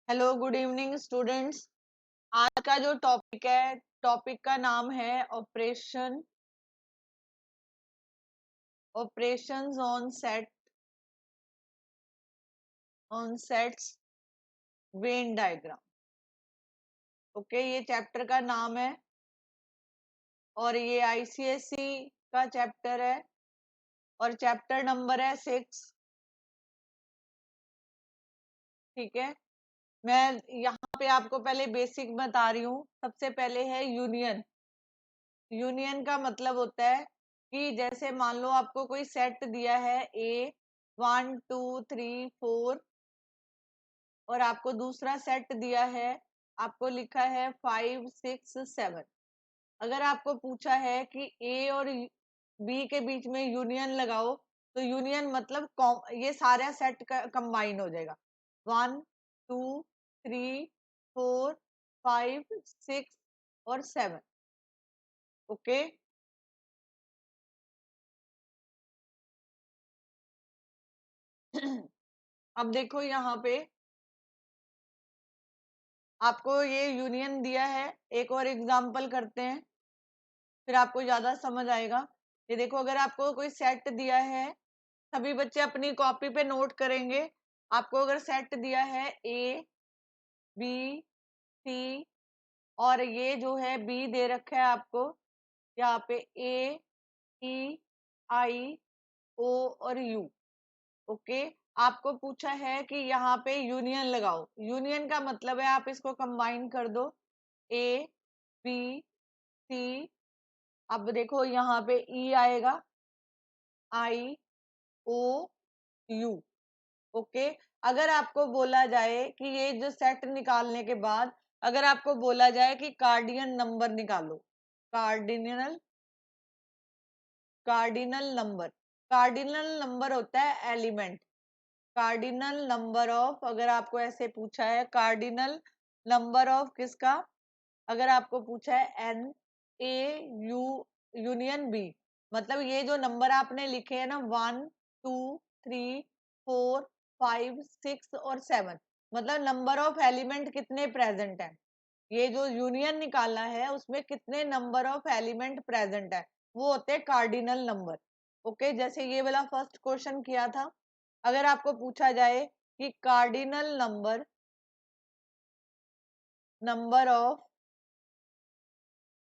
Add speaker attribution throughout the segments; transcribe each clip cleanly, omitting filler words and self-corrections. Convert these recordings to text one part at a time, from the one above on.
Speaker 1: Hello good evening students. आज का जो टॉपिक है, टॉपिक का नाम है operations on sets Venn diagram. Okay, ये चैप्टर का नाम है और ये आईसीएसई का चैप्टर है और चैप्टर नंबर है 6। ठीक है, मैं यहाँ पे आपको पहले बेसिक बता रही हूँ। सबसे पहले है यूनियन। यूनियन का मतलब होता है कि जैसे मान लो आपको कोई सेट दिया है ए 1 2 3 4 और आपको दूसरा सेट दिया है, आपको लिखा है 5 6 7। अगर आपको पूछा है कि ए और बी के बीच में यूनियन लगाओ, तो यूनियन मतलब ये सारा सेट कंबाइन हो जाएगा। 1 2 3 4 5 6 और 7। ओके, अब देखो यहाँ पे आपको ये यूनियन दिया है। एक और एग्जांपल करते हैं, फिर आपको ज्यादा समझ आएगा। ये देखो, अगर आपको कोई सेट दिया है, सभी बच्चे अपनी कॉपी पे नोट करेंगे। आपको अगर सेट दिया है ए बी सी और ये जो है बी दे रखा है आपको यहाँ पे ए ई आई ओ और यू। ओके, आपको पूछा है कि यहाँ पे यूनियन लगाओ। यूनियन का मतलब है आप इसको कंबाइन कर दो, ए बी सी। अब देखो यहाँ पे ई आएगा, आई ओ यू। ओके, अगर आपको बोला जाए कि ये जो सेट निकालने के बाद अगर आपको बोला जाए कि कार्डियन नंबर निकालो, cardinal cardinal number. Cardinal number होता है एलिमेंट। कार्डिनल नंबर ऑफ, अगर आपको ऐसे पूछा है कार्डिनल नंबर ऑफ किसका, अगर आपको पूछा है n A u union B, मतलब ये जो नंबर आपने लिखे हैं ना 1 2 3 4 5 6 और 7, मतलब नंबर ऑफ एलिमेंट कितने प्रेजेंट है। ये जो यूनियन निकालना है उसमें कितने नंबर ऑफ एलिमेंट प्रेजेंट है, वो होते हैं कार्डिनल नंबर। ओके, जैसे ये वाला फर्स्ट क्वेश्चन किया था। अगर आपको पूछा जाए कि cardinal number of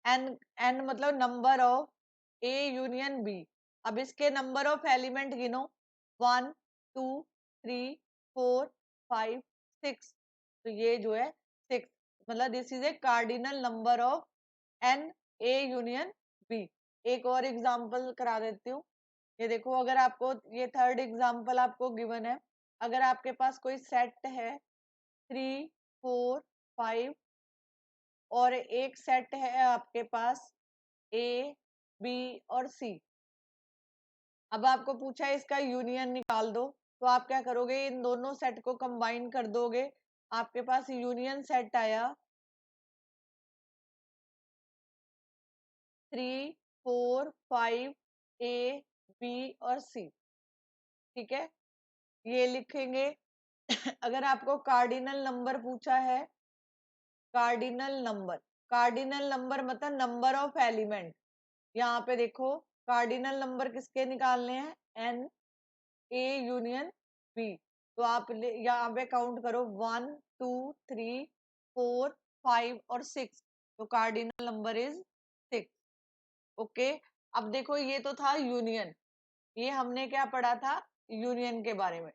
Speaker 1: n, n मतलब number of a union b, अब इसके नंबर ऑफ एलिमेंट गिनो 1 2 3 4 5 6। तो ये जो है 6, मतलब this is a cardinal number of n A union B. एक और एग्जांपल करा देती हूँ। ये देखो, अगर आपको ये थर्ड एग्जांपल आपको गिवन है, अगर आपके पास कोई सेट है 3 4 5 और एक सेट है आपके पास ए बी और सी। अब आपको पूछा है इसका यूनियन निकाल दो, तो आप क्या करोगे, इन दोनों सेट को कंबाइन कर दोगे। आपके पास यूनियन सेट आया 3 4 5 ए बी और सी। ठीक है, ये लिखेंगे। अगर आपको कार्डिनल नंबर पूछा है, कार्डिनल नंबर, कार्डिनल नंबर मतलब नंबर ऑफ एलिमेंट। यहाँ पे देखो, कार्डिनल नंबर किसके निकालने हैं, एन ए यूनियन बी। तो आप यहाँ पे काउंट करो 1 2 3 4 5 और 6। तो कार्डिनल नंबर इज 6। ओके, अब देखो ये तो था यूनियन। ये हमने क्या पढ़ा था यूनियन के बारे में।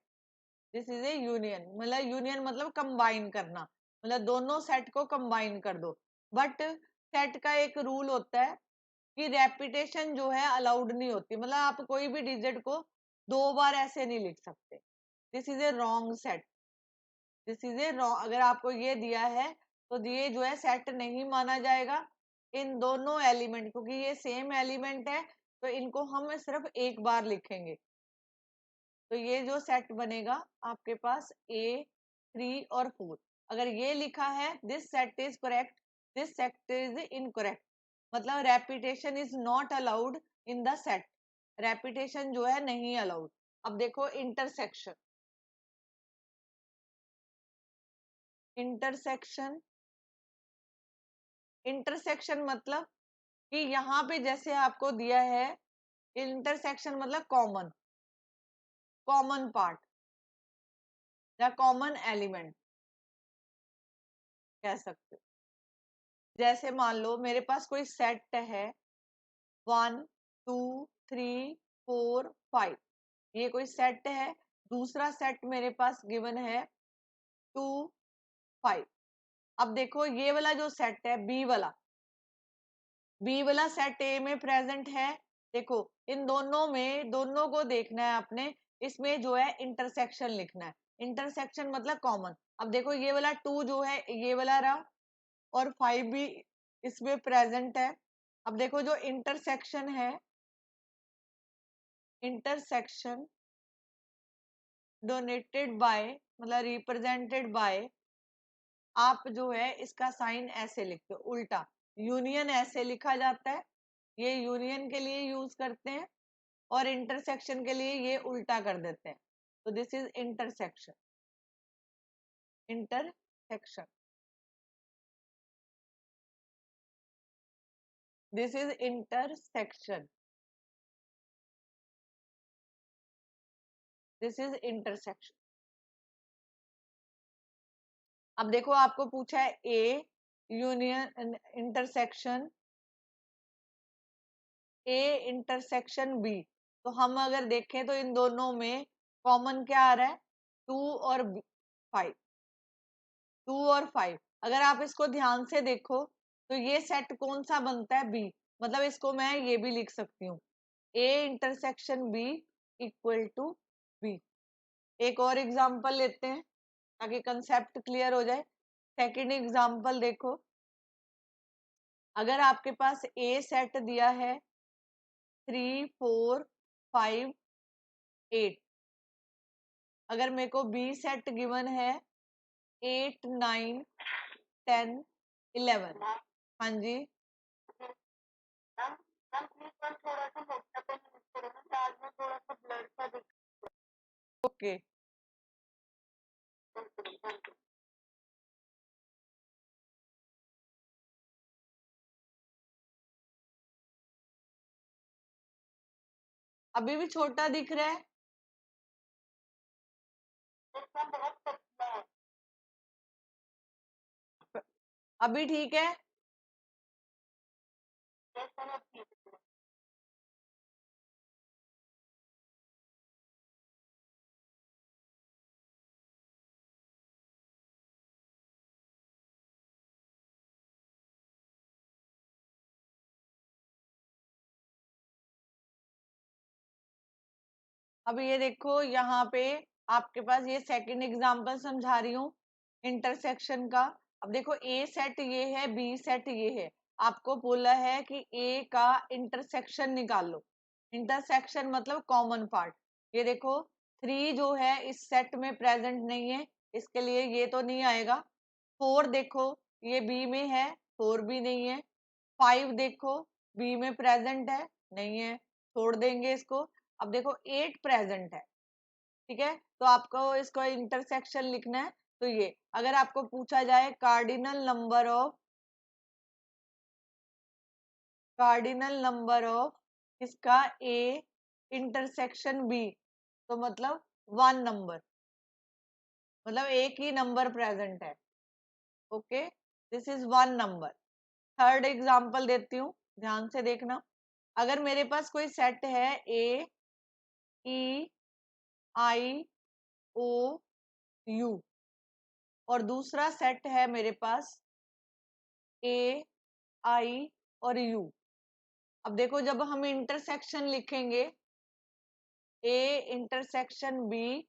Speaker 1: दिस इज ए यूनियन, मतलब यूनियन मतलब कंबाइन करना, मतलब दोनों सेट को कंबाइन कर दो। बट सेट का एक रूल होता है कि रेपिटेशन जो है अलाउड नहीं होती, मतलब आप कोई भी डिजिट को दो बार ऐसे नहीं लिख सकते। This is A wrong set, this is A wrong. अगर आपको ये दिया है तो ये जो है सेट नहीं माना जाएगा। इन दोनों एलिमेंट, क्योंकि ये सेम एलिमेंट है, तो इनको हम सिर्फ एक बार लिखेंगे। तो ये जो सेट बनेगा आपके पास ए 3 और 4, अगर ये लिखा है this set is correct, this set is incorrect, मतलब repetition is not allowed in the set. Repetition जो है नहीं अलाउड। अब देखो इंटरसेक्शन, इंटरसेक्शन, इंटरसेक्शन मतलब कि यहाँ पे जैसे आपको दिया है, इंटरसेक्शन मतलब कॉमन, कॉमन पार्ट या कॉमन एलिमेंट कह सकते हो। जैसे मान लो मेरे पास कोई सेट है 1 2 3 4 5, ये कोई सेट है। दूसरा सेट मेरे पास गिवन है 2 5। अब देखो ये वाला जो सेट है बी वाला, बी वाला सेट ए में प्रेजेंट है। देखो इन दोनों में, दोनों को देखना है आपने, इसमें जो है इंटरसेक्शन लिखना है। इंटरसेक्शन मतलब कॉमन। अब देखो ये वाला 2 जो है ये वाला रहा, और 5 भी इसमें प्रेजेंट है। अब देखो जो इंटरसेक्शन है, इंटरसेक्शन डोनेटेड बाय मतलब रिप्रेजेंटेड बाय, आप जो है इसका साइन ऐसे लिखते हो उल्टा, यूनियन ऐसे लिखा जाता है, ये यूनियन के लिए यूज करते हैं, और इंटरसेक्शन के लिए ये उल्टा कर देते हैं। तो this is intersection, intersection, this is intersection, this is intersection. अब देखो आपको पूछा है A union intersection, A intersection B, तो हम अगर देखें तो इन दोनों में कॉमन क्या आ रहा है, 2 और 5, 2 और 5। अगर आप इसको ध्यान से देखो तो ये सेट कौन सा बनता है, बी, मतलब इसको मैं ये भी लिख सकती हूँ, A intersection B equal to B. एक और एग्जांपल लेते हैं ताकि कंसेप्ट क्लियर हो जाए। सेकंड एग्जांपल देखो, अगर आपके पास ए सेट दिया है 3 4 5 8, अगर मेरे को बी सेट गिवन है 8 9 10 11, हाँ जी, ओके। अभी भी छोटा दिख रहा है? अभी ठीक है? अब ये देखो यहाँ पे आपके पास ये सेकंड एग्जांपल समझा रही हूँ इंटरसेक्शन का। अब देखो ए सेट ये है, बी सेट ये है, आपको बोला है कि ए का इंटरसेक्शन निकाल लो। इंटरसेक्शन मतलब कॉमन पार्ट। ये देखो 3 जो है इस सेट में प्रेजेंट नहीं है, इसके लिए ये तो नहीं आएगा। 4 देखो ये बी में है, 4 भी नहीं है। 5 देखो बी में प्रेजेंट है, नहीं है, छोड़ देंगे इसको। अब देखो 8 प्रेजेंट है, ठीक है, तो आपको इसको इंटरसेक्शन लिखना है। तो ये अगर आपको पूछा जाए कार्डिनल नंबर ऑफ इसका ए इंटरसेक्शन बी, तो मतलब 1 नंबर, मतलब एक ही नंबर प्रेजेंट है। Okay, this is 1 number. Third example देती हूँ, ध्यान से देखना। अगर मेरे पास कोई सेट है ए ई आई ओ यू, और दूसरा सेट है मेरे पास ए आई और यू। अब देखो जब हम इंटरसेक्शन लिखेंगे ए इंटरसेक्शन बी,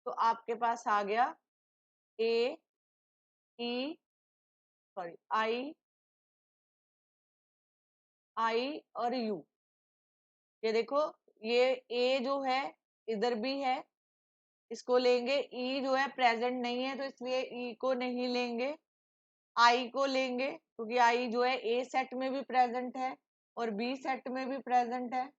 Speaker 1: तो आपके पास आ गया ए ई सॉरी आई और यू। ये देखो ये ए जो है इधर भी है, इसको लेंगे। ई जो है प्रेजेंट नहीं है तो इसलिए ई को नहीं लेंगे, आई को लेंगे, क्योंकि आई जो है ए सेट में भी प्रेजेंट है और बी सेट में भी प्रेजेंट है।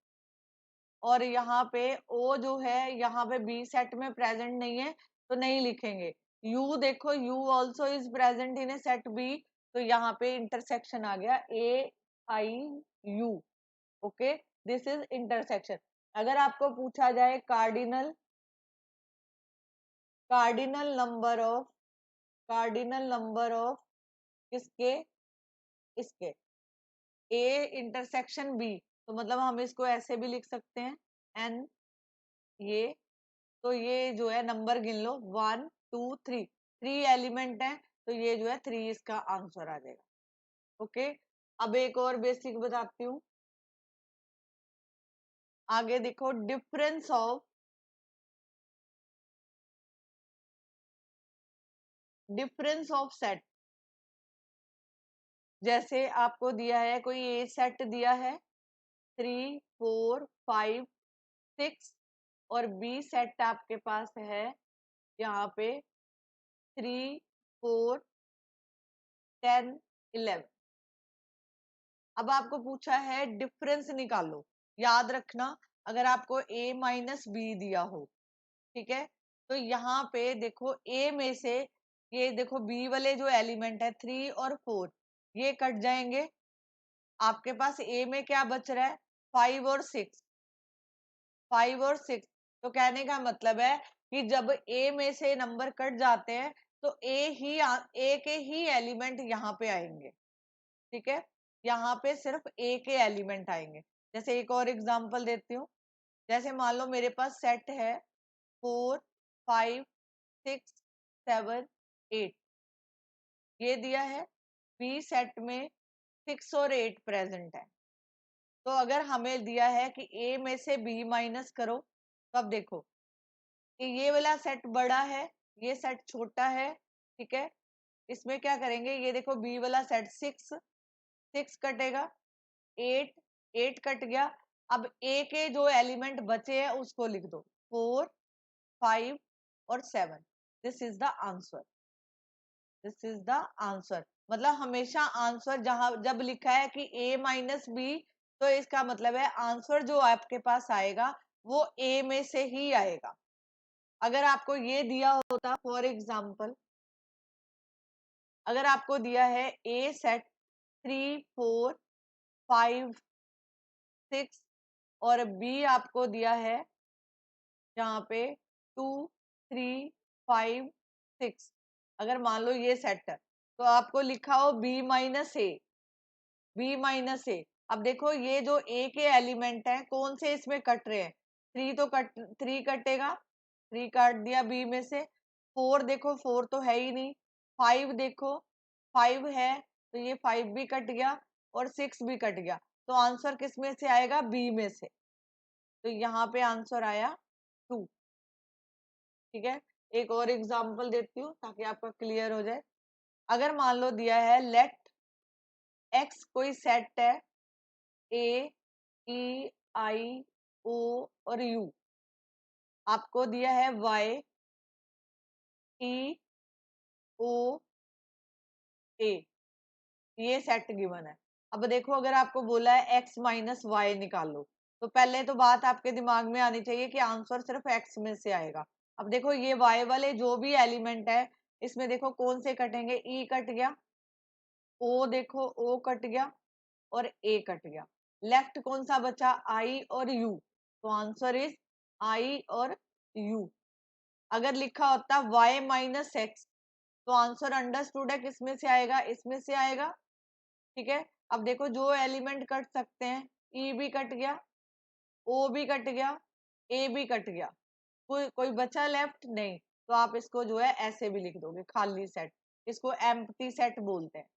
Speaker 1: और यहाँ पे ओ जो है यहाँ पे बी सेट में प्रेजेंट नहीं है तो नहीं लिखेंगे। यू देखो, u also is present in a set b, तो यहाँ पे इंटरसेक्शन आ गया a i u. Okay, this is intersection. अगर आपको पूछा जाए कार्डिनल कार्डिनल नंबर ऑफ किसके, इसके ए इंटरसेक्शन बी, तो मतलब हम इसको ऐसे भी लिख सकते हैं एन, ये तो ये जो है नंबर गिन लो 1 2 3, 3 एलिमेंट है, तो ये जो है 3 इसका आंसर आ जाएगा। ओके, अब एक और बेसिक बताती हूँ। आगे देखो, डिफरेंस ऑफ सेट। जैसे आपको दिया है कोई ए सेट दिया है 3 4 5 6, और बी सेट आपके पास है यहाँ पे 3 4 10 11। अब आपको पूछा है डिफरेंस निकालो। याद रखना, अगर आपको a माइनस बी दिया हो, ठीक है, तो यहाँ पे देखो a में से ये देखो b वाले जो एलिमेंट है 3 और 4, ये कट जाएंगे। आपके पास a में क्या बच रहा है 5 और 6, 5 और 6। तो कहने का मतलब है कि जब a में से नंबर कट जाते हैं तो a के ही एलिमेंट यहाँ पे आएंगे। ठीक है, यहाँ पे सिर्फ a के एलिमेंट आएंगे। जैसे एक और एग्जांपल देती हूँ। जैसे मान लो मेरे पास सेट है 4 5 6 7 8, ये दिया है। बी सेट में 6 और 8 प्रेजेंट है। तो अगर हमें दिया है कि a में से b माइनस करो, तो अब देखो कि ये वाला सेट बड़ा है, ये सेट छोटा है। ठीक है, इसमें क्या करेंगे, ये देखो b वाला सेट 6, 6 कटेगा, 8, 8 कट गया। अब a के जो एलिमेंट बचे हैं उसको लिख दो 4 5 और 7। This is the answer, this is the answer. मतलब हमेशा आंसर जहां जब लिखा है कि a माइनस बी, तो इसका मतलब है आंसर जो आपके पास आएगा वो a में से ही आएगा। अगर आपको ये दिया होता, फॉर एग्जाम्पल अगर आपको दिया है a सेट 3 4 5 6, और b आपको दिया है यहाँ पे 2 3 5 6, अगर मान लो ये सेट है, तो आपको लिखा हो b माइनस ए, बी माइनस ए। अब देखो ये जो ए के एलिमेंट है कौन से इसमें कट रहे हैं, 3 तो कट 3 कटेगा, 3 काट दिया बी में से। 4 देखो 4 तो है ही नहीं। 5 देखो 5 है, तो ये 5 भी कट गया और 6 भी कट गया। तो आंसर किस में से आएगा, बी में से। तो यहाँ पे आंसर आया 2। ठीक है, एक और एग्जांपल देती हूँ ताकि आपका क्लियर हो जाए। अगर मान लो दिया है लेट एक्स कोई सेट है ए ई आई ओ और यू, आपको दिया है वाई ई ओ ए, ये सेट गिवन है। अब देखो अगर आपको बोला है एक्स माइनस वाई निकालो, तो पहले तो बात आपके दिमाग में आनी चाहिए कि आंसर सिर्फ एक्स में से आएगा। अब देखो ये वाई वाले जो भी एलिमेंट है इसमें देखो कौन से कटेंगे, ई कट गया, ओ देखो ओ कट गया और ए कट गया। लेफ्ट कौन सा बचा, आई और यू, तो आंसर इज आई और यू। अगर लिखा होता y माइनस एक्स, तो आंसर अंडरस्टूड है किसमें से आएगा, इसमें से आएगा। ठीक है, अब देखो जो एलिमेंट कट सकते हैं, ई भी कट गया, ओ भी कट गया, ए भी कट गया, कोई बचा लेफ्ट नहीं, तो आप इसको जो है ऐसे भी लिख दोगे खाली सेट। इसको एम्प्टी सेट बोलते हैं।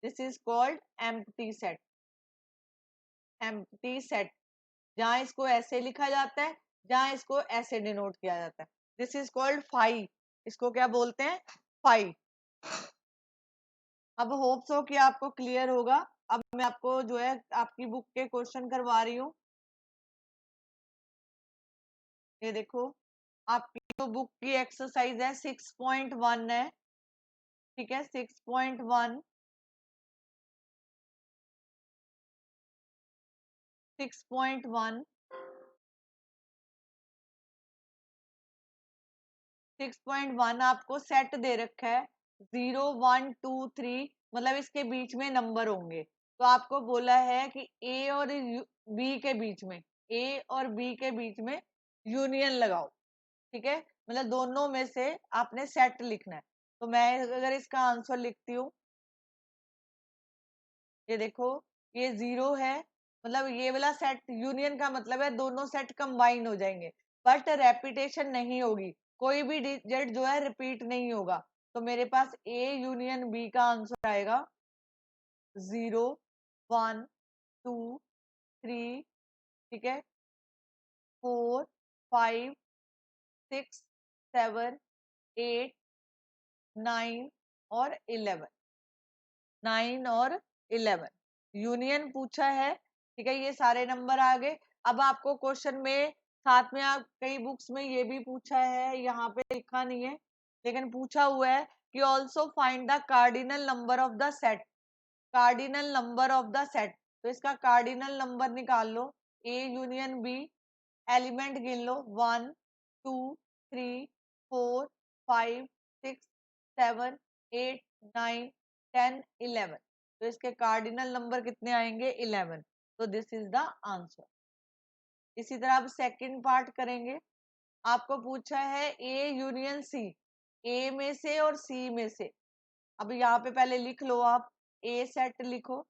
Speaker 1: This is called empty set, empty set. जहां इसको ऐसे लिखा जाता है, जहां इसको ऐसे डिनोट किया जाता है। दिस इज कॉल्ड फाई, इसको क्या बोलते हैं, फाई। अब होप सो कि आपको क्लियर होगा। अब मैं आपको जो है आपकी बुक के क्वेश्चन करवा रही हूँ। ये देखो आपकी जो बुक की एक्सरसाइज है 6.1 है। ठीक है, 6.1, 6.1, 6 6.1 आपको सेट दे रखा है, 0 1 2 3 मतलब इसके बीच में नंबर होंगे। तो आपको बोला है कि ए और बी के बीच में, ए और बी के बीच में यूनियन लगाओ। ठीक है, मतलब दोनों में से आपने सेट लिखना है। तो मैं अगर इसका आंसर लिखती हूँ, ये देखो, ये 0 है, मतलब ये वाला सेट यूनियन का मतलब है दोनों सेट कंबाइन हो जाएंगे, बट रेपिटेशन नहीं होगी, कोई भी डिजिट जो है रिपीट नहीं होगा। तो मेरे पास ए यूनियन बी का आंसर आएगा 0 1 2 3, ठीक है, 4 5 6 7 8 9 और 11, 9 और 11 यूनियन पूछा है। ठीक है, ये सारे नंबर आ गए। अब आपको क्वेश्चन में साथ में, आप कई बुक्स में ये भी पूछा है, यहाँ पे लिखा नहीं है लेकिन पूछा हुआ है कि also find the cardinal number of the set, cardinal number of the set. तो इसका कार्डिनल नंबर निकाल लो, ए यूनियन बी, एलिमेंट गिन लो, 1 2 3 4 5 6 7 8 9 10 11। तो इसके कार्डिनल नंबर कितने आएंगे? 11। तो दिस इज द आंसर। इसी तरह अब सेकंड पार्ट करेंगे। आपको पूछा है ए यूनियन सी, ए में से और सी में से। अब यहाँ पे पहले लिख लो आप, ए सेट लिखो,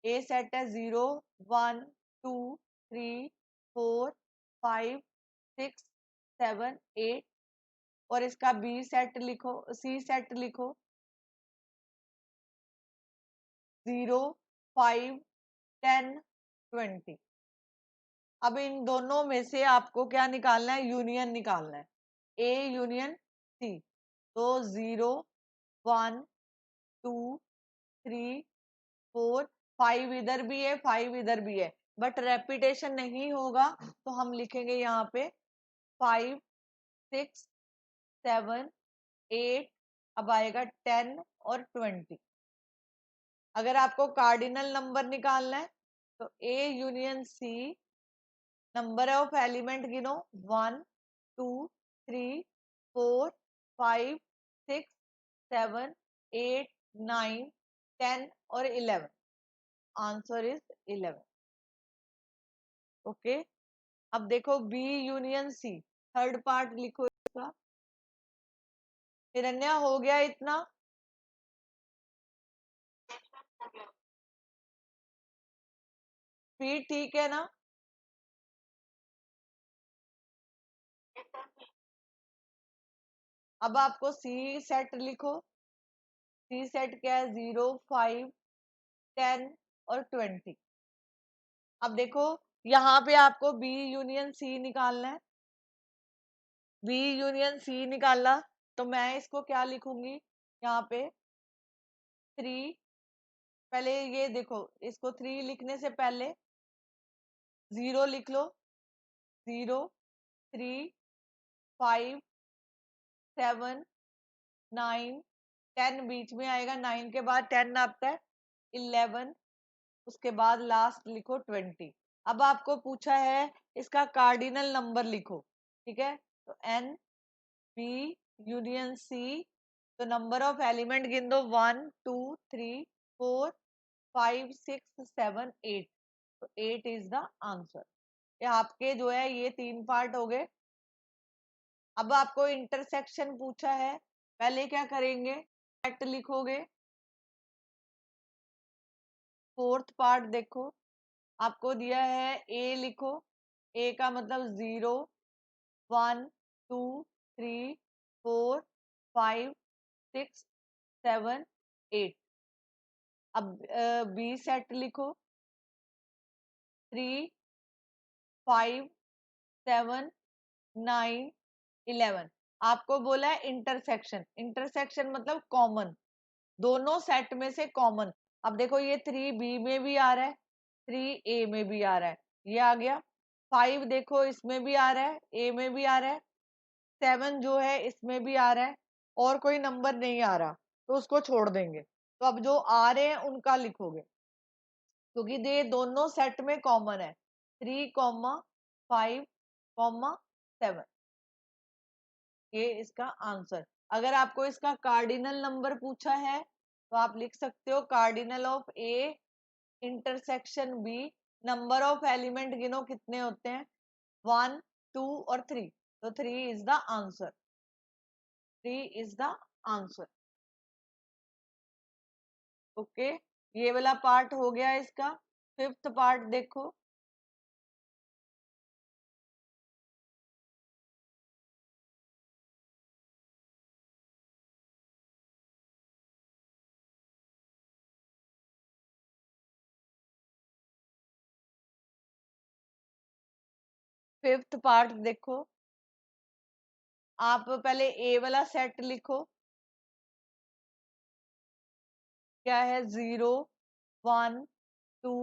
Speaker 1: ए सेट है 0 1 2 3 4 5 6 7 8, और इसका बी सेट लिखो, सी सेट लिखो 0 5 10 20। अब इन दोनों में से आपको क्या निकालना है? यूनियन निकालना है, ए यूनियन सी। तो 0 1 2 3 4 5 इधर भी है, 5 इधर भी है, बट रेपिटेशन नहीं होगा, तो हम लिखेंगे यहाँ पे 5 6 7 8, अब आएगा 10 और 20। अगर आपको कार्डिनल नंबर निकालना है तो A union C, number of element गिनो, 1 2 3 4 5 6 7 8 9 10 और 11। Answer is 11। ओके, अब देखो B union C, third part लिखो इसका। हिरण्या हो गया इतना? फिर ठीक है ना? अब आपको सी सेट लिखो, सी सेट क्या है? 0 5 10 और 20। अब देखो यहाँ पे आपको बी यूनियन सी निकालना है, बी यूनियन सी निकाला, तो मैं इसको क्या लिखूंगी यहाँ पे? 3, पहले ये देखो, इसको 3 लिखने से पहले 0 लिख लो, 0 3 5 7 9 10 बीच में आएगा, 9 के बाद 10 आता है, 11, उसके बाद लास्ट लिखो 20। अब आपको पूछा है इसका कार्डिनल नंबर लिखो। ठीक है, तो एन बी यूनियन सी, तो नंबर ऑफ एलिमेंट गिन दो, 1 2 3 4 5 6 7 8। तो 8 इज द आंसर। ये आपके जो है ये 3 पार्ट हो गए। अब आपको इंटरसेक्शन पूछा है, पहले क्या करेंगे? सेट लिखोगे। फोर्थ पार्ट देखो, आपको दिया है ए लिखो, ए का मतलब 0 1 2 3 4 5 6 7 8। अब बी सेट लिखो, 3 5 7 9 11। आपको बोला है इंटरसेक्शन, इंटरसेक्शन मतलब कॉमन, दोनों सेट में से कॉमन। अब देखो ये 3 बी में भी आ रहा है, 3 ए में भी आ रहा है, ये आ गया। 5 देखो इसमें भी आ रहा है, ए में भी आ रहा है। 7 जो है इसमें भी आ रहा है, और कोई नंबर नहीं आ रहा तो उसको छोड़ देंगे। तो अब जो आ रहे हैं उनका लिखोगे, क्योंकि ये दोनों सेट में कॉमन है, 3 5 7। ये इसका आंसर। अगर आपको इसका कार्डिनल नंबर पूछा है तो आप लिख सकते हो cardinal of A intersection B, number of element गिनो कितने होते हैं, 1 2 और 3, तो 3 is the answer, 3 is the answer. Okay, ये वाला पार्ट हो गया इसका। फिफ्थ पार्ट देखो। फिफ्थ पार्ट देखो, आप पहले ए वाला सेट लिखो। क्या है, 0 1 2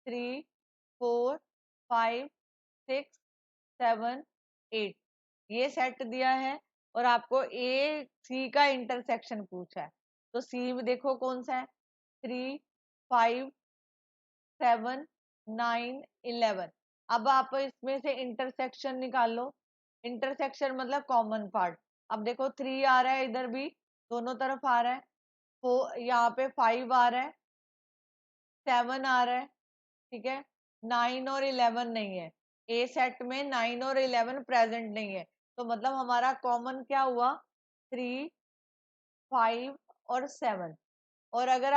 Speaker 1: 3 4 5 6 7 8, ये सेट दिया है और आपको ए सी का इंटरसेक्शन पूछा है। तो सी में देखो कौन सा है, 3 5 7 9 11। अब आप इसमें से इंटरसेक्शन निकालो। इंटरसेक्शन मतलब कॉमन पार्ट। अब देखो 3 आ रहा है, इधर भी दोनों तरफ आ रहा है, यहाँ पे 5 आ रहा है, 7 आ रहा है, ठीक है। 9 और 11 नहीं है, ए सेट में 9 और 11 प्रेजेंट नहीं है, तो मतलब हमारा कॉमन क्या हुआ, 3 5 और 7। और अगर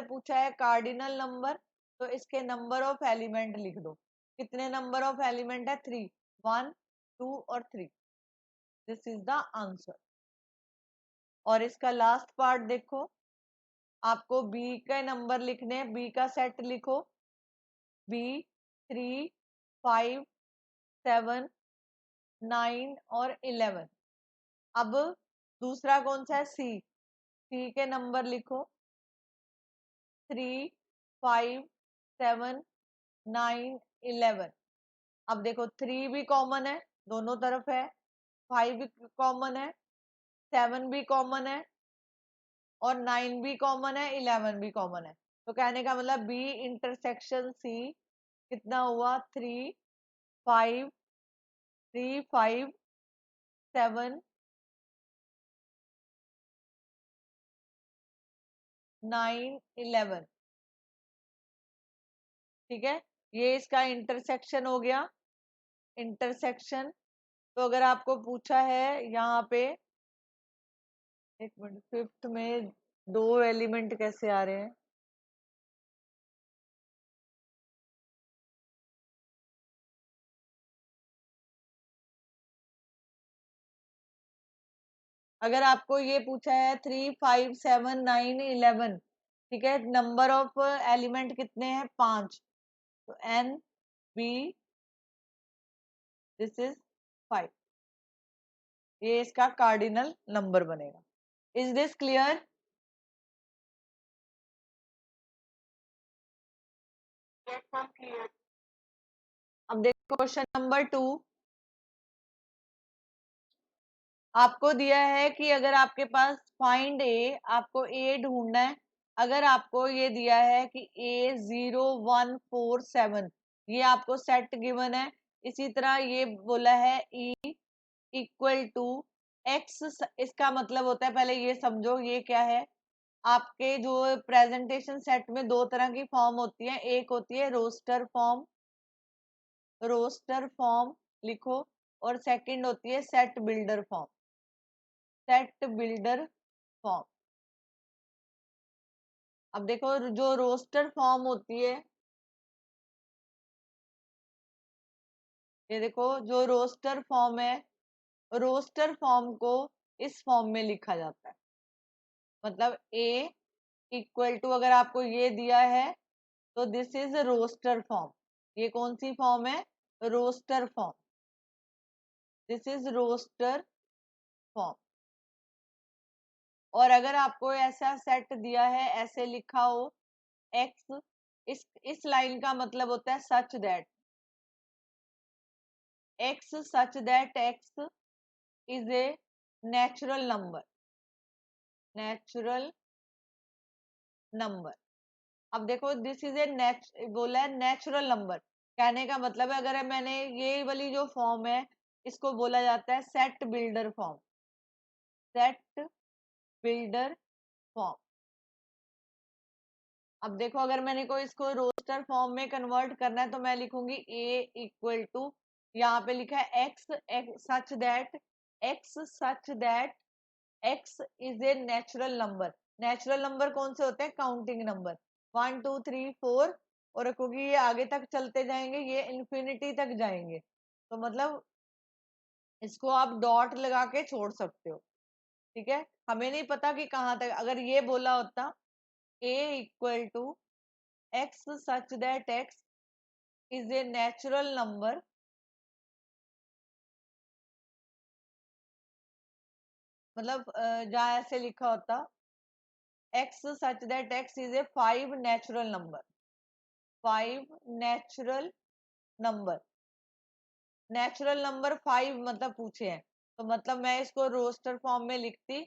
Speaker 1: पूछा है कार्डिनल नंबर, तो इसके नंबर ऑफ एलिमेंट लिख दो। कितने नंबर ऑफ एलिमेंट है, 3, 1 2 और 3, दिस इज द आंसर। और इसका लास्ट पार्ट देखो, आपको बी के नंबर लिखने हैं, बी का सेट लिखो। बी 3 5 7 9 और 11। अब दूसरा कौन सा है, सी, सी के नंबर लिखो, 3 5 7 9 11। अब देखो 3 भी कॉमन है, दोनों तरफ है, 5 भी कॉमन है, 7 भी कॉमन है, और 9 भी कॉमन है, 11 भी कॉमन है। तो कहने का मतलब बी इंटरसेक्शन सी कितना हुआ, 3 5 3 5 7 9 11, ठीक है। ये इसका इंटरसेक्शन हो गया, इंटरसेक्शन। तो अगर आपको पूछा है यहाँ पे, एक मिनट, फिफ्थ में 2 एलिमेंट कैसे आ रहे हैं, अगर आपको ये पूछा है 3 5 7 9 11, ठीक है, नंबर ऑफ एलिमेंट कितने हैं, 5, तो एन बी, दिस इज 5, ये इसका कार्डिनल नंबर बनेगा। Is this clear? अब देखो क्वेश्चन नंबर 2। आपको दिया है कि अगर आपके पास फाइंड ए, आपको ए ढूंढना है। अगर आपको ये दिया है कि ए 0 1 4 7, ये आपको सेट गिवन है। इसी तरह ये बोला है ई इक्वल टू एक्स, इसका मतलब होता है, पहले ये समझो ये क्या है। आपके जो प्रेजेंटेशन सेट में दो तरह की फॉर्म होती है, एक होती है रोस्टर फॉर्म, रोस्टर फॉर्म लिखो, और सेकंड होती है set builder form, set builder form. अब देखो जो रोस्टर फॉर्म होती है, ये देखो जो रोस्टर फॉर्म है, रोस्टर फॉर्म को इस फॉर्म में लिखा जाता है। मतलब ए इक्वल टू, अगर आपको ये दिया है तो दिस इज रोस्टर फॉर्म। ये कौन सी फॉर्म है, roster form, this is roster form. और अगर आपको ऐसा सेट दिया है, ऐसे लिखा हो एक्स, इस लाइन का मतलब होता है सच that, x such that x is a natural number, natural number. अब देखो दिस इज ए बोला है नेचुरल नंबर, कहने का मतलब है अगर मैंने ये वाली जो फॉर्म है इसको बोला जाता है set builder form, set builder form. अब देखो अगर मैंने को इसको रोस्टर फॉर्म में कन्वर्ट करना है तो मैं लिखूंगी a इक्वल टू, यहाँ पे लिखा है x such that x is a natural number. Natural number कौन से होते हैं? काउंटिंग नंबर, 1 2 3 4, और क्योंकि ये आगे तक चलते जाएंगे, ये इन्फिनिटी तक जाएंगे, तो मतलब इसको आप डॉट लगा के छोड़ सकते हो। ठीक है, हमें नहीं पता कि कहाँ तक, अगर ये बोला होता a equal to x such that x is a natural number, मतलब जहाँ ऐसे लिखा होता x such that x is a 5 natural number, 5 natural number, natural number 5 मतलब पूछे हैं, तो मतलब मैं इसको रोस्टर फॉर्म में लिखती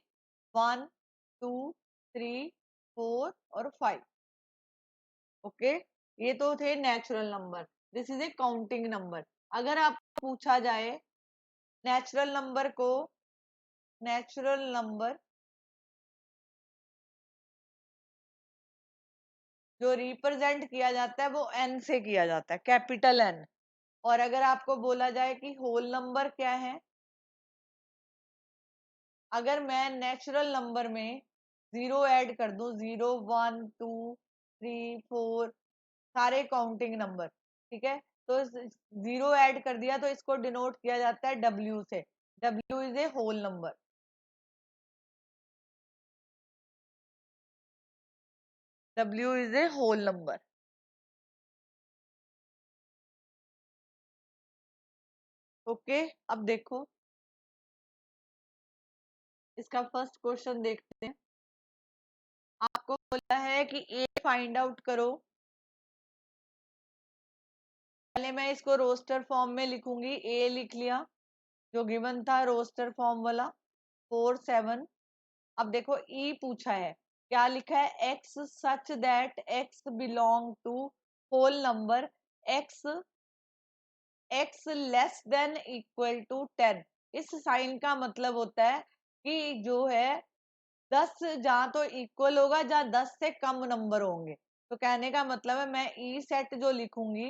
Speaker 1: 1 2 3 4 और 5। ओके, ये तो थे natural number, this is A counting number. अगर आप पूछा जाए नेचुरल नंबर को, नेचुरल नंबर जो रिप्रेजेंट किया जाता है वो एन से किया जाता है, कैपिटल एन। और अगर आपको बोला जाए कि होल नंबर क्या है, अगर मैं नेचुरल नंबर में जीरो ऐड कर दूं, 0 1 2 3 4, सारे काउंटिंग नंबर, ठीक है, तो जीरो ऐड कर दिया तो इसको डिनोट किया जाता है डब्ल्यू से। W is a whole number, W is a whole number. Okay, अब देखो इसका फर्स्ट क्वेश्चन देखते हैं। आपको बोला है कि ए फाइंड आउट करो, पहले मैं इसको रोस्टर फॉर्म में लिखूंगी, ए लिख लिया जो गिवन था रोस्टर फॉर्म वाला 4 7। अब देखो ई पूछा है, क्या लिखा है? X such that x belong to whole number, x x less than equal to 10। इस साइन का मतलब होता है कि जो है 10 जहां तो इक्वल होगा जहां 10 से कम नंबर होंगे। तो कहने का मतलब है मैं ई सेट जो लिखूंगी,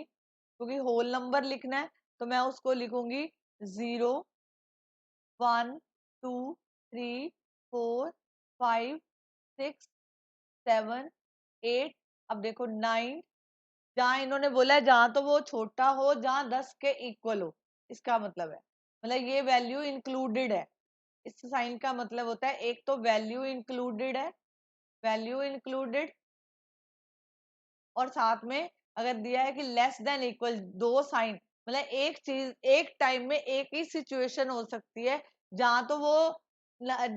Speaker 1: क्योंकि होल नंबर लिखना है, तो मैं उसको लिखूंगी 0 1 2 3 4 5 6 7 8। अब देखो 9, जहां इन्होंने बोला है जहां तो वो छोटा हो जहां 10 के इक्वल हो, इसका मतलब है, मतलब ये वैल्यू इंक्लूडेड है। इस साइन का मतलब होता है एक तो वैल्यू इंक्लूडेड है, वैल्यू इंक्लूडेड, और साथ में अगर दिया है कि लेस देन इक्वल, दो साइन, मतलब एक चीज एक टाइम में एक ही सिचुएशन हो सकती है जहां तो वो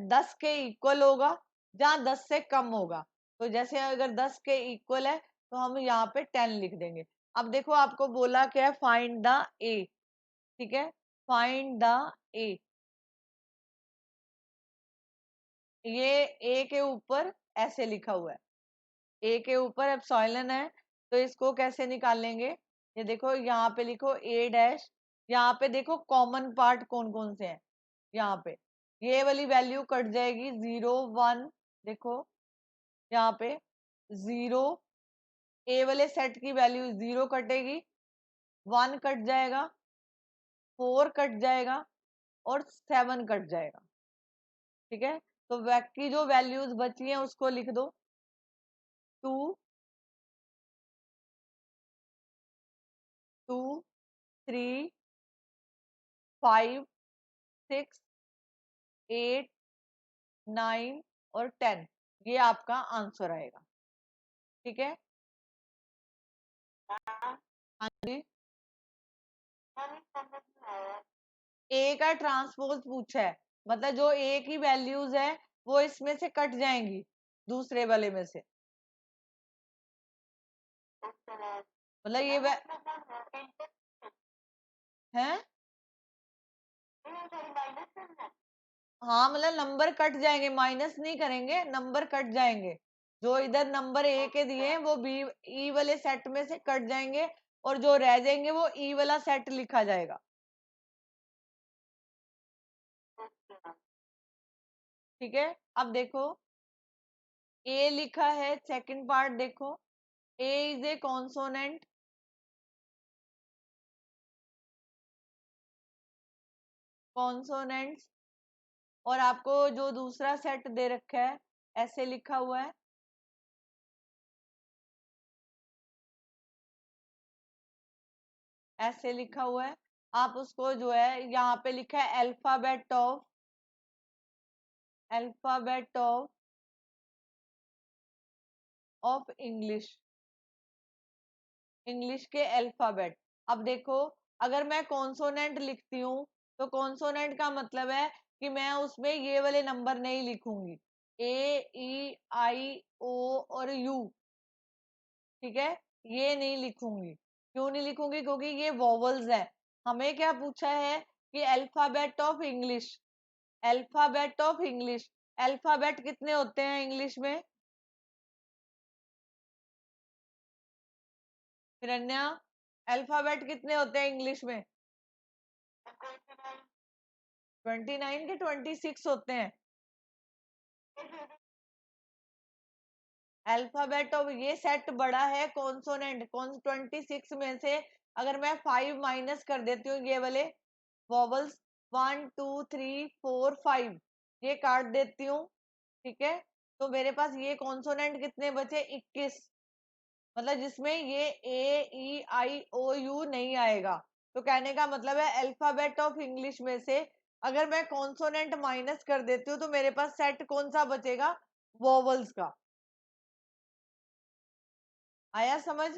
Speaker 1: 10 के इक्वल होगा जहां 10 से कम होगा। तो जैसे अगर 10 के इक्वल है तो हम यहाँ पे 10 लिख देंगे। अब देखो आपको बोला क्या है? फाइंड द ए, ठीक है, फाइंड द ए। ये ए के ऊपर ऐसे लिखा हुआ है, ए के ऊपर एप्सिलॉन है, तो इसको कैसे निकालेंगे? ये देखो यहाँ पे लिखो ए डैश, यहाँ पे देखो कॉमन पार्ट कौन कौन से हैं, यहाँ पे ये वाली वैल्यू कट जाएगी 0 1, देखो यहाँ पे 0, ए वाले सेट की वैल्यू 0 कटेगी, 1 कट जाएगा, 4 कट जाएगा और 7 कट जाएगा। ठीक है, तो बाकी जो वैल्यूज बची हैं उसको लिख दो, 2 2 3 5 6 8 9 और 10, ये आपका आंसर आएगा। ठीक है, हाँ जी, ए का ट्रांसपोज पूछा है, मतलब जो ए की वैल्यूज है वो इसमें से कट जाएंगी दूसरे वाले में से, मतलब ये है, हाँ मतलब नंबर कट जाएंगे, माइनस नहीं करेंगे, नंबर कट जाएंगे, जो इधर नंबर ए के दिए हैं वो बी ई वाले सेट में से कट जाएंगे और जो रह जाएंगे वो ई वाला सेट लिखा जाएगा। ठीक है, अब देखो ए लिखा है, सेकंड पार्ट देखो, ए इज ए कॉन्सोनेंट, कॉन्सोनेंट्स, और आपको जो दूसरा सेट दे रखा है ऐसे लिखा हुआ है, ऐसे लिखा हुआ है, आप उसको जो है यहाँ पे लिखा है अल्फाबेट ऑफ इंग्लिश, इंग्लिश के अल्फाबेट। अब देखो, अगर मैं कॉन्सोनेंट लिखती हूँ तो कॉन्सोनेंट का मतलब है कि मैं उसमें ये वाले नंबर नहीं लिखूंगी, ए ई आई ओ और यू, ठीक है, ये नहीं लिखूंगी। क्यों नहीं लिखूंगी? क्योंकि ये वॉवल्स है। हमें क्या पूछा है कि alphabet of English, alphabet of English, alphabet कितने होते हैं इंग्लिश में? हिरण्या, अल्फाबेट कितने होते हैं इंग्लिश में? 29 के 26 होते हैं। अल्फाबेट ऑफ, ये सेट बड़ा है कॉन्सोनेंट, कौन 26 में से अगर मैं 5 माइनस कर देती हूँ ये वाले वॉवल्स, 1 2 3 4 5, ये काट देती हूँ, ठीक है, तो मेरे पास ये कॉन्सोनेंट कितने बचे? 21, मतलब जिसमें ये ए ई आई ओ यू नहीं आएगा। तो कहने का मतलब है अल्फाबेट ऑफ इंग्लिश में से अगर मैं कॉन्सोनेंट माइनस कर देती हूँ तो मेरे पास सेट कौन सा बचेगा? वोवल्स का। आया समझ?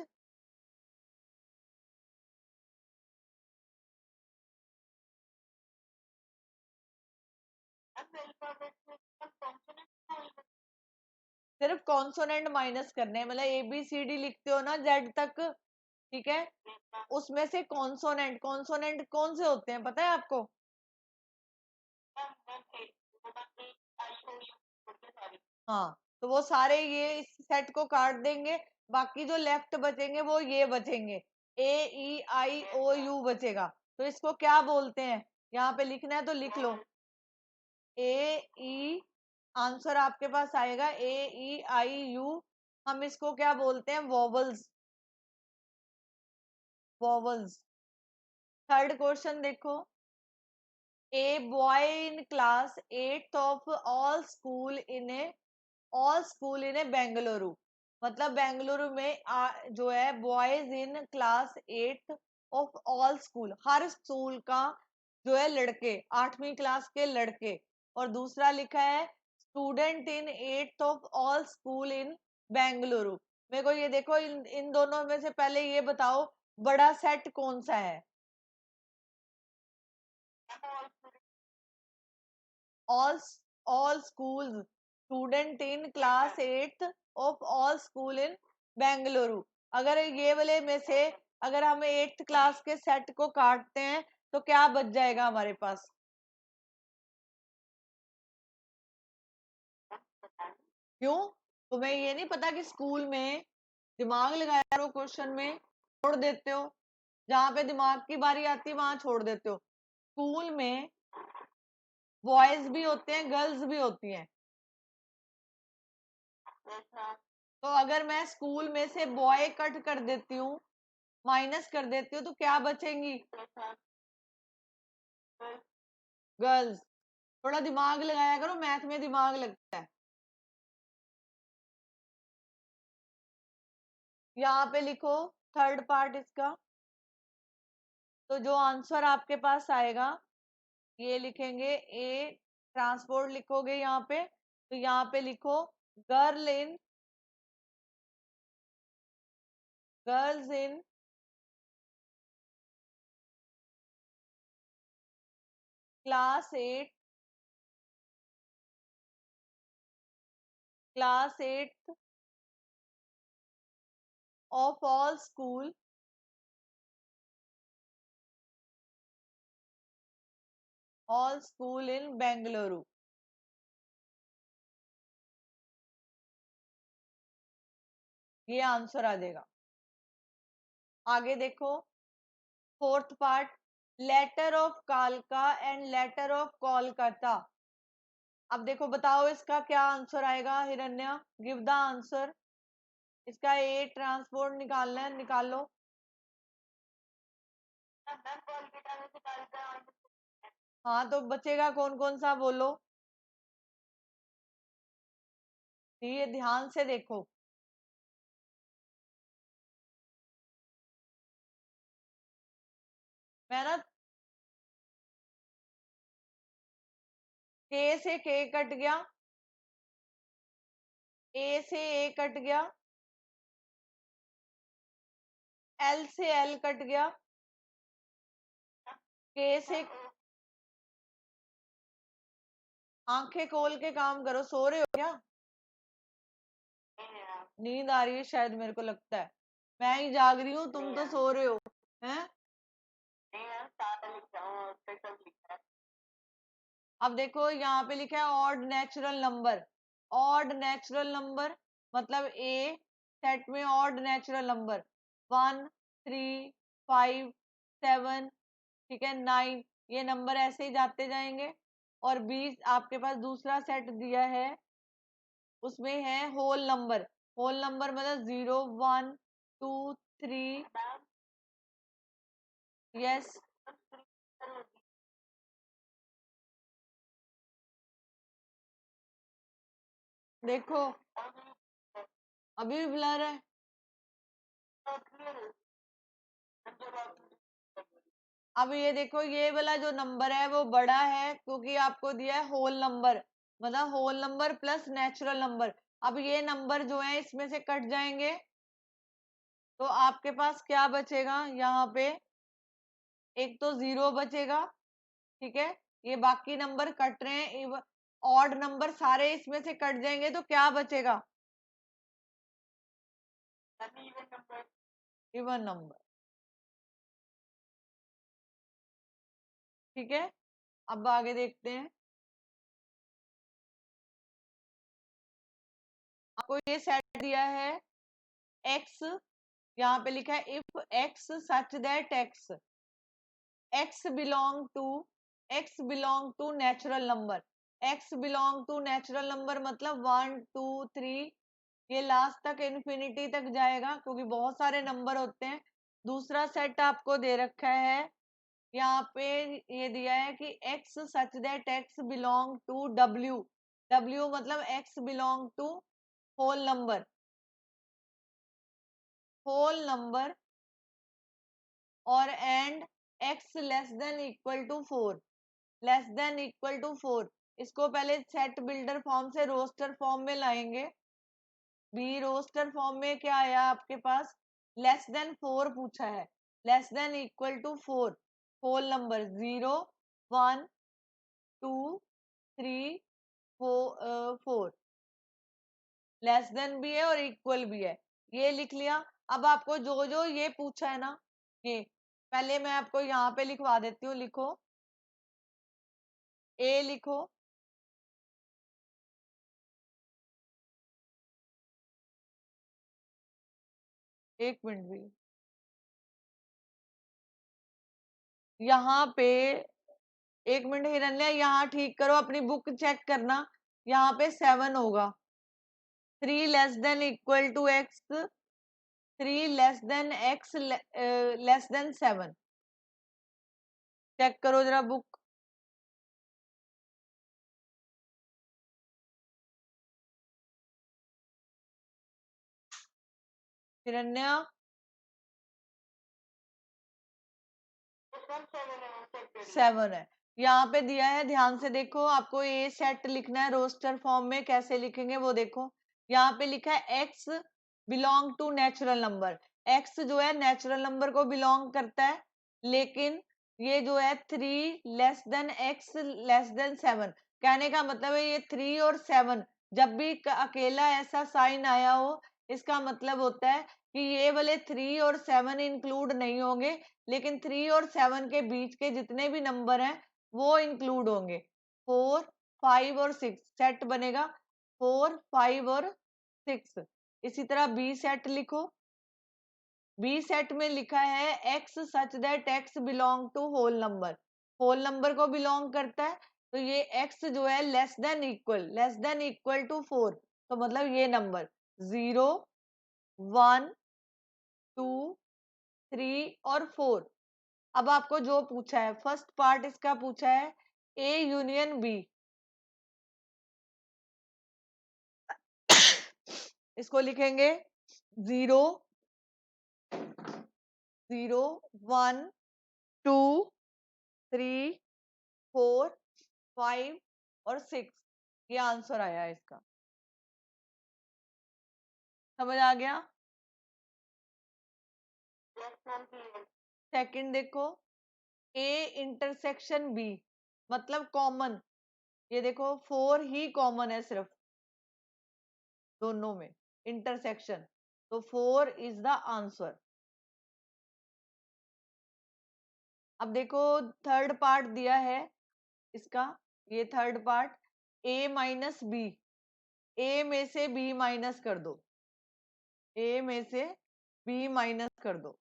Speaker 1: सिर्फ कॉन्सोनेंट माइनस करने हैं, मतलब ए बी सी डी लिखते हो ना जेड तक, ठीक है, उसमें से कॉन्सोनेंट, कॉन्सोनेंट कौन से होते हैं पता है आपको? हाँ, तो वो सारे ये इस सेट को काट देंगे, बाकी जो लेफ्ट बचेंगे वो ये बचेंगे, ए ई आई ओ यू बचेगा। तो इसको क्या बोलते हैं? यहाँ पे लिखना है तो लिख लो, ए ई, आंसर आपके पास आएगा ए ई आई यू। हम इसको क्या बोलते हैं? Vowels, vowels. थर्ड क्वेश्चन देखो, a boy in class 8th of all school in a Bengaluru, मतलब बेंगलुरु में जो है boys in class 8th of all school, हर स्कूल का जो है लड़के, 8वीं क्लास के लड़के, और दूसरा लिखा है student in 8th of all school इन बेंगलुरु। मेरे को ये देखो, इन दोनों में से पहले ये बताओ बड़ा सेट कौन सा है? all all schools, student in class 8th of all school in Bengaluru. अगर ये वाले में से अगर हम 8th क्लास के सेट को काटते हैं तो क्या बच जाएगा हमारे पास? क्यों? तुम्हें ये नहीं पता कि स्कूल में दिमाग लगाया करो, क्वेश्चन में छोड़ देते हो, जहां पे दिमाग की बारी आती है वहां छोड़ देते हो। स्कूल में बॉयज भी होते हैं, गर्ल्स भी होती हैं, तो अगर मैं स्कूल में से बॉय कट कर देती हूँ, माइनस कर देती हूँ, तो क्या बचेंगी? गर्ल्स। थोड़ा दिमाग लगाया करो, मैथ में दिमाग लगता है। यहाँ पे लिखो थर्ड पार्ट इसका, तो जो आंसर आपके पास आएगा ये लिखेंगे, ए ट्रांसपोर्ट लिखोगे यहाँ पे, तो यहाँ पे लिखो girl in girls in class 8, class 8 of all school इन बेंगलुरु। ये आंसर आ जाएगा। आगे देखो फोर्थ पार्ट, लेटर ऑफ कालका एंड लेटर ऑफ कोलकाता। अब देखो बताओ इसका क्या आंसर आएगा हिरण्या, गिव द आंसर। इसका ए ट्रांसपोर्ट निकालना है, निकाल लो। हाँ तो बचेगा कौन कौन सा बोलो, ये ध्यान से देखो। मैं ना के से के कट गया, ए से ए कट गया, एल से एल कट गया, के से आंखें खोल के काम करो, सो रहे हो क्या? नींद आ रही है शायद, मेरे को लगता है मैं ही जाग रही हूँ, तुम तो सो रहे हो हैं। अब देखो यहाँ पे लिखा है odd natural number, odd natural number मतलब ए सेट में ऑड नेचुरल नंबर 1 3 5 7, ठीक है 9, ये नंबर ऐसे ही जाते जाएंगे। और 20 आपके पास दूसरा सेट दिया है, उसमें है होल नंबर, होल नंबर मतलब 0 1 2 3। यस देखो अभी भी ब्लर है। अब ये देखो ये वाला जो नंबर है वो बड़ा है क्योंकि आपको दिया है होल नंबर, मतलब whole number plus natural number. अब ये नंबर जो है इसमें से कट जाएंगे, तो आपके पास क्या बचेगा यहाँ पे, एक तो 0 बचेगा, ठीक है। ये बाकी नंबर कट रहे हैं, ऑड नंबर सारे इसमें से कट जाएंगे तो क्या बचेगा, इवन नंबर, ठीक है। अब आगे देखते हैं, आपको ये सेट दिया है x, यहाँ पे लिखा है if x such that x belong to natural number, x belong to natural number मतलब 1 2 3, ये लास्ट तक इन्फिनिटी तक जाएगा क्योंकि बहुत सारे नंबर होते हैं। दूसरा सेट आपको दे रखा है यहाँ पे, ये दिया है कि x such that x belong to w मतलब x belong to whole number और and x less than equal to 4, less than equal to 4। इसको पहले सेट बिल्डर फॉर्म से रोस्टर फॉर्म में लाएंगे। बी रोस्टर फॉर्म में क्या आया आपके पास, लेस देन 4 पूछा है, less than equal to 4, whole number 0 1 2 3 4, less than भी है और इक्वल भी है, ये लिख लिया। अब आपको जो जो ये पूछा है ना, ये पहले मैं आपको यहाँ पे लिखवा देती हूँ, लिखो ए लिखो, एक मिनट भी, यहाँ पे एक मिनट हिरण्या, यहाँ ठीक करो अपनी बुक चेक करना, यहाँ पे 7 होगा, 3 less than equal to x, 3 less than x less than 7, check करो जरा बुक। हिरण्या 7 है, यहाँ पे दिया है, ध्यान से देखो, आपको ये सेट लिखना है रोस्टर फॉर्म में, कैसे लिखेंगे वो देखो। यहाँ पे लिखा है x belong to natural number, x जो है नेचुरल नंबर को बिलोंग करता है, लेकिन ये जो है 3 less than x less than 7, कहने का मतलब है ये 3 और 7 जब भी अकेला ऐसा साइन आया हो, इसका मतलब होता है कि ये वाले 3 और 7 इंक्लूड नहीं होंगे, लेकिन 3 और 7 के बीच के जितने भी नंबर हैं वो इंक्लूड होंगे। 4 5 और 6 सेट बनेगा, 4 5 और 6। इसी तरह बी सेट लिखो, बी सेट में लिखा है x such that x belong to whole number को बिलोंग करता है, तो ये एक्स जो है लेस देन इक्वल टू 4, तो मतलब ये नंबर 0 1 2 3 और 4। अब आपको जो पूछा है फर्स्ट पार्ट इसका पूछा है ए यूनियन बी, इसको लिखेंगे 0 0 1 2 3 4 5 और 6, ये आंसर आया है इसका। समझ आ गया? सेकंड देखो, ए इंटरसेक्शन बी मतलब कॉमन, ये देखो 4 ही कॉमन है सिर्फ दोनों में, इंटरसेक्शन, तो 4 इज द आंसर। अब देखो थर्ड पार्ट दिया है इसका, ये third part a minus b, a में से बी माइनस कर दो, ए में से बी माइनस कर दो,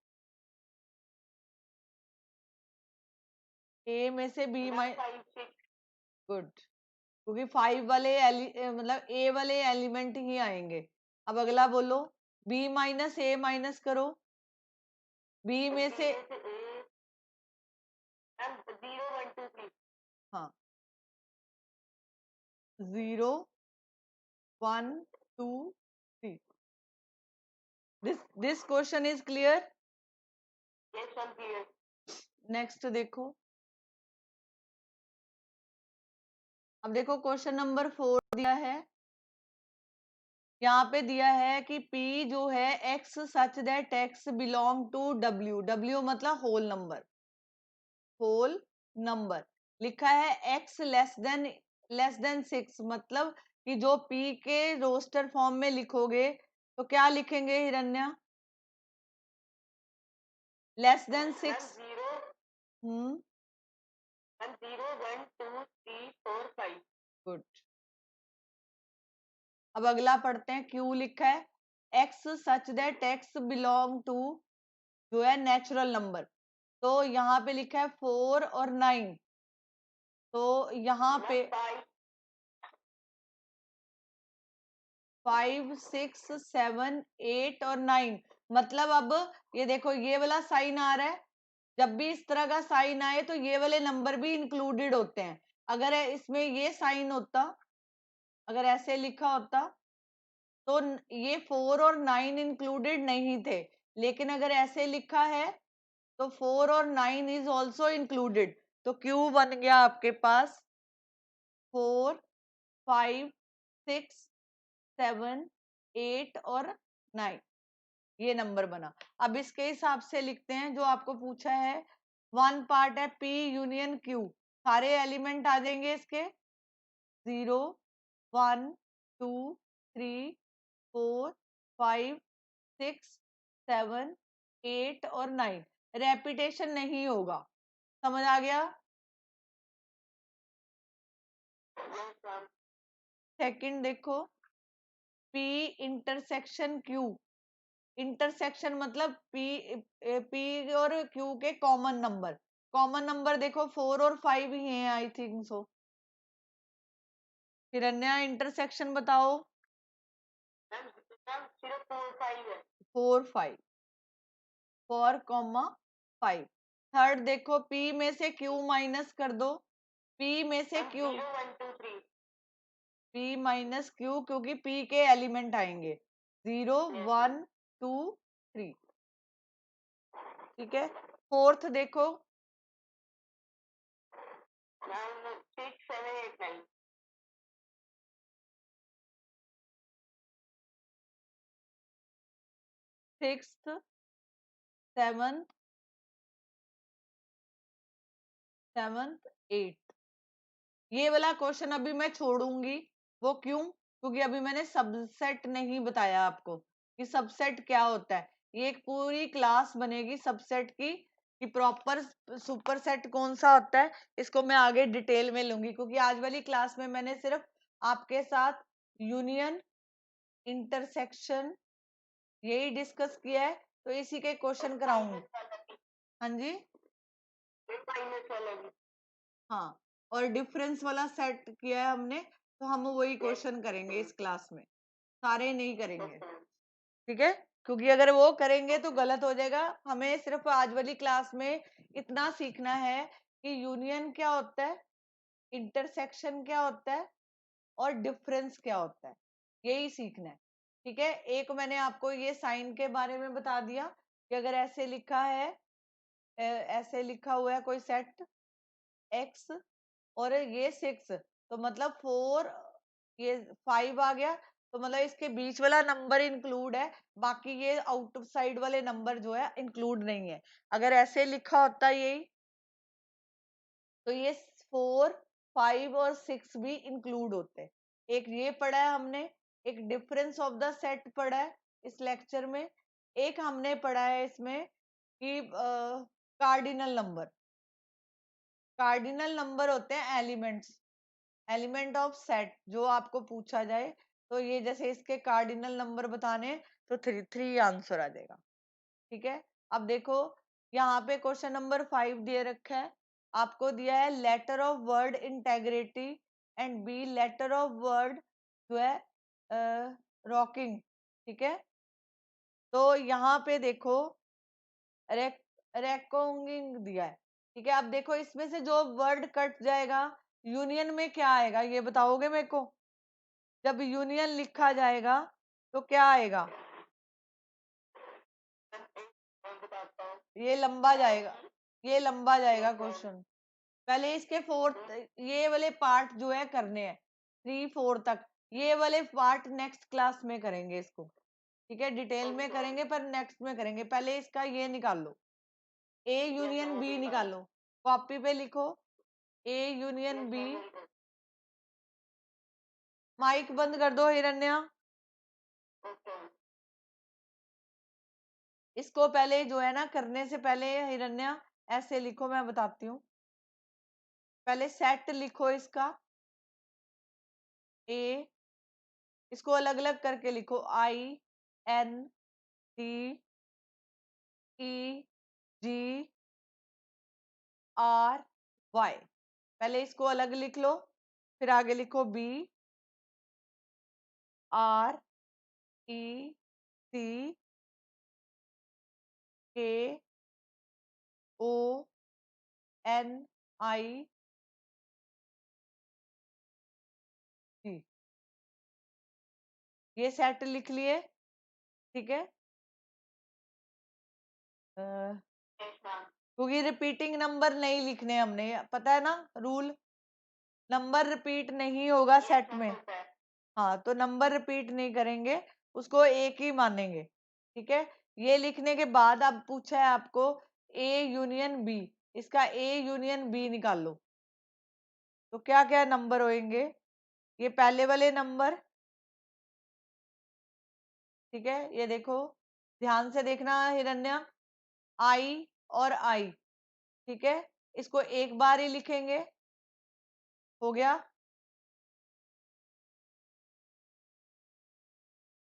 Speaker 1: ए में से बी माइनस, गुड, क्योंकि 5 वाले मतलब ए वाले एलिमेंट ही आएंगे। अब अगला बोलो, बी माइनस ए माइनस करो, बी में से 0 1 2 3, हाँ 0 1 2 3, this question is clear? Yes ma'am clear. Next देखो, अब देखो क्वेश्चन नंबर 4 दिया है, यहाँ पे दिया है कि P जो है x such that x belong to W मतलब होल नंबर लिखा है x लेस देन 6, मतलब कि जो P के रोस्टर फॉर्म में लिखोगे तो क्या लिखेंगे हिरण्या? Less than 6, 0 1 2 3 4 5, good. अब अगला पढ़ते हैं, Q लिखा है x such that x belong to जो है नेचुरल नंबर, तो यहाँ पे लिखा है 4 और 9, तो यहाँ पे 5 6 7 8 और 9, मतलब अब ये देखो ये वाला साइन आ रहा है, जब भी इस तरह का साइन आए तो ये वाले नंबर भी इंक्लूडेड होते हैं। अगर इसमें ये साइन होता, अगर ऐसे लिखा होता तो ये 4 और 9 इंक्लूडेड नहीं थे, लेकिन अगर ऐसे लिखा है तो 4 और 9 इज ऑल्सो इंक्लूडेड, तो क्यू बन गया आपके पास 4 5 6 7 8 और 9, ये नंबर बना। अब इसके हिसाब से लिखते हैं जो आपको पूछा है, वन पार्ट है P यूनियन Q, सारे एलिमेंट आ जाएंगे इसके 0 1 2 3 4 5 6 7 8 और 9, रेपिटेशन नहीं होगा। समझ आ गया? सेकंड देखो, P इंटरसेक्शन Q, इंटरसेक्शन मतलब P और Q के कॉमन नंबर देखो 4 और 5 ही हैं आई थिंक सो। हिरण्या इंटरसेक्शन बताओ। 4 5, 4 5। थर्ड देखो, P में से Q माइनस कर दो, P में से Q, P माइनस Q, क्योंकि P के एलिमेंट आएंगे 0 1 2 3, ठीक है। फोर्थ देखो, 6 7 8 9, सिक्स्थ सेवंथ 8, ये वाला क्वेश्चन अभी मैं छोड़ूंगी। वो क्यों? क्योंकि अभी मैंने सबसेट नहीं बताया आपको कि सबसेट क्या होता है। ये एक पूरी क्लास बनेगी सबसेट की, कि प्रॉपर सुपरसेट कौन सा होता है, इसको मैं आगे डिटेल में लूंगी, क्योंकि आज वाली क्लास में मैंने सिर्फ आपके साथ यूनियन इंटरसेक्शन यही डिस्कस किया है। तो इसी के क्वेश्चन कराऊंगी। हाँ जी, हाँ, और डिफरेंस वाला सेट किया है हमने, तो हम वही क्वेश्चन करेंगे इस क्लास में, सारे नहीं करेंगे, ठीक है? क्योंकि अगर वो करेंगे तो गलत हो जाएगा। हमें सिर्फ आज वाली क्लास में इतना सीखना है कि यूनियन क्या होता है, इंटरसेक्शन क्या होता है, और डिफरेंस क्या होता है, यही सीखना है, ठीक है? एक मैंने आपको ये साइन के बारे में बता दिया कि अगर ऐसे लिखा है, ऐसे लिखा हुआ है कोई सेट एक्स और ये 6, तो मतलब 4, ये 5 आ गया, तो मतलब इसके बीच वाला नंबर इंक्लूड है, बाकी ये आउट साइड वाले नंबर जो है इंक्लूड नहीं है। अगर ऐसे लिखा होता यही, तो ये 4, 5 और 6 भी इंक्लूड होते। एक ये पढ़ा है हमने, एक डिफरेंस ऑफ द सेट पढ़ा है इस लेक्चर में, एक हमने पढ़ा है इसमें कि कार्डिनल नंबर, कार्डिनल नंबर होते हैं एलिमेंट्स, एलिमेंट ऑफ सेट जो आपको पूछा जाए, तो ये जैसे इसके कार्डिनल नंबर बताने, तो 3 आंसर आ जाएगा, ठीक है? अब देखो यहाँ पे क्वेश्चन नंबर 5 दे रखा है, आपको दिया है letter of word integrity and B letter of word जो है रॉकिंग, ठीक है? तो यहाँ पे देखो रेकोंगिंग दिया है, ठीक है? अब देखो इसमें से जो वर्ड कट जाएगा, यूनियन में क्या आएगा ये बताओगे मेरे को? जब यूनियन लिखा जाएगा तो क्या आएगा? ये लंबा जाएगा, ये लंबा जाएगा क्वेश्चन। पहले इसके 4 ये वाले पार्ट जो है करने हैं, 3 4 तक, ये वाले पार्ट नेक्स्ट क्लास में करेंगे इसको, ठीक है? डिटेल में करेंगे पर नेक्स्ट में करेंगे। पहले इसका ये निकाल लो, ए यूनियन बी निकालो, कॉपी पे लिखो ए यूनियन बी। माइक बंद कर दो हिरण्या। इसको पहले जो है ना करने से पहले हिरण्या ऐसे लिखो, मैं बताती हूँ। पहले सेट लिखो इसका ए, इसको अलग अलग करके लिखो, I N T E G R Y, पहले इसको अलग लिख लो, फिर आगे लिखो बी आर ई सी के ओ एन आई जी, ये सेट लिख लिए, ठीक है? क्योंकि रिपीटिंग नंबर नहीं लिखने हमने, पता है ना रूल, नंबर रिपीट नहीं होगा सेट में। हाँ, तो नंबर रिपीट नहीं करेंगे, उसको एक ही मानेंगे, ठीक है? ये लिखने के बाद अब पूछा है आपको ए यूनियन बी, इसका ए यूनियन बी निकाल लो, तो क्या क्या नंबर होंगे? ये पहले वाले नंबर, ठीक है? ये देखो ध्यान से देखना हिरण्या, आई और आई, ठीक है? इसको एक बार ही लिखेंगे, हो गया।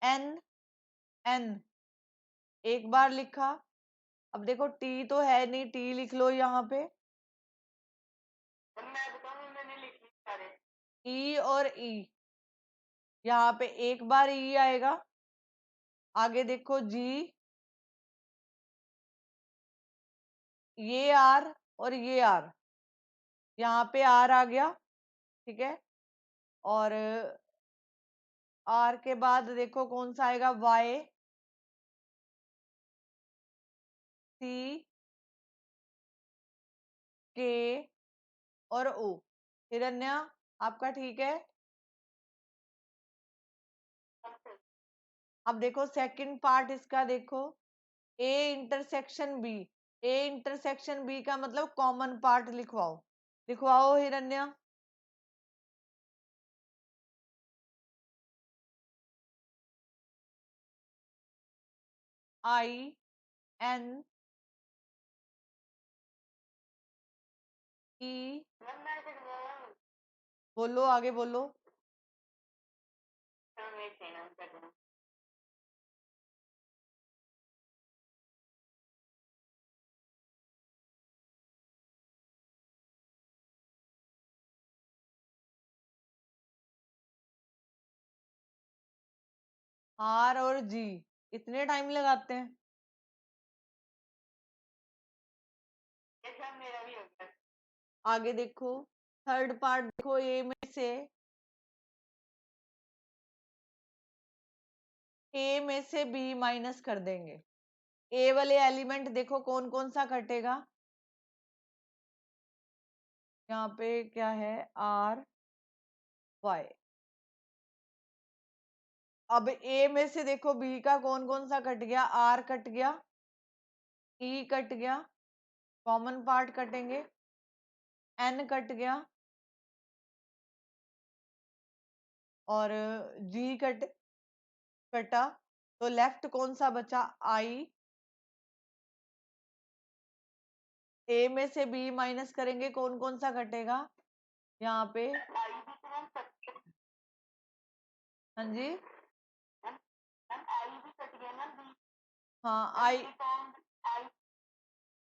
Speaker 1: एन एन एक बार लिखा, अब देखो टी तो है नहीं, टी लिख लो यहाँ पे, ई और ई, यहाँ पे एक बार ई आएगा, आगे देखो जी, ये आर और ये आर, यहाँ पे आर आ गया, ठीक है? और आर के बाद देखो कौन सा आएगा, वाई सी के और ओ। हिरण्या आपका ठीक है? अब देखो सेकंड पार्ट इसका देखो, a intersection b, a intersection b का मतलब कॉमन पार्ट लिखवाओ, लिखवाओ हिरण्या। आई एन ई, बोलो आगे बोलो। आर और जी इतने टाइम लगाते हैं? आगे देखो, थर्ड पार्ट देखो, ए में से बी माइनस कर देंगे। ए वाले एलिमेंट देखो कौन कौन सा कटेगा। यहाँ पे क्या है, आर वाई। अब ए में से देखो बी का कौन कौन सा कट गया, आर कट गया, ई कट गया, कॉमन पार्ट कटेंगे, एन कट गया और जी कटा, तो लेफ्ट कौन सा बचा, आई। ए में से बी माइनस करेंगे, कौन कौन सा कटेगा यहाँ पे, हाँ जी, हाँ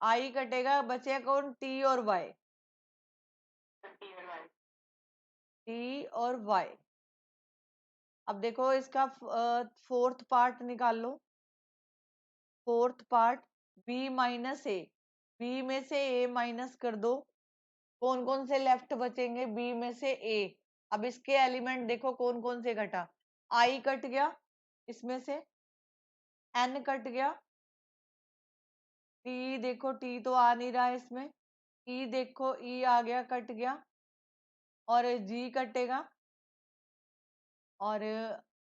Speaker 1: आई कटेगा, बचेगा कौन, टी और वाई, टी और वाई। अब देखो इसका फोर्थ पार्ट निकाल लो। फोर्थ पार्ट बी माइनस ए, बी में से ए माइनस कर दो, कौन कौन से लेफ्ट बचेंगे, बी में से ए। अब इसके एलिमेंट देखो कौन कौन से घटा, आई कट गया इसमें से, एन कट गया, टी देखो टी तो आ नहीं रहा है इसमें, ई देखो ई आ गया, कट गया, और जी कटेगा, और